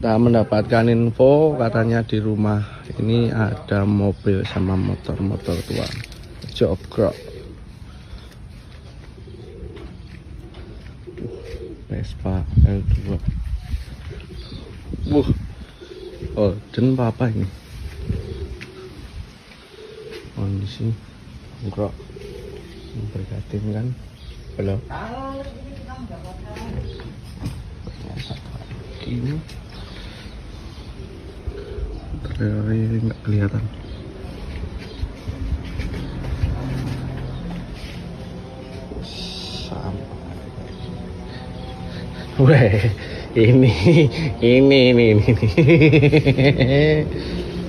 Kita mendapatkan info katanya di rumah ini ada mobil sama motor-motor tua jogrok. Vespa L2. Golden apa ini? Kondisi jogrok berkatin kan? Belum. Ini terlihat nggak kelihatan. Weh, ini.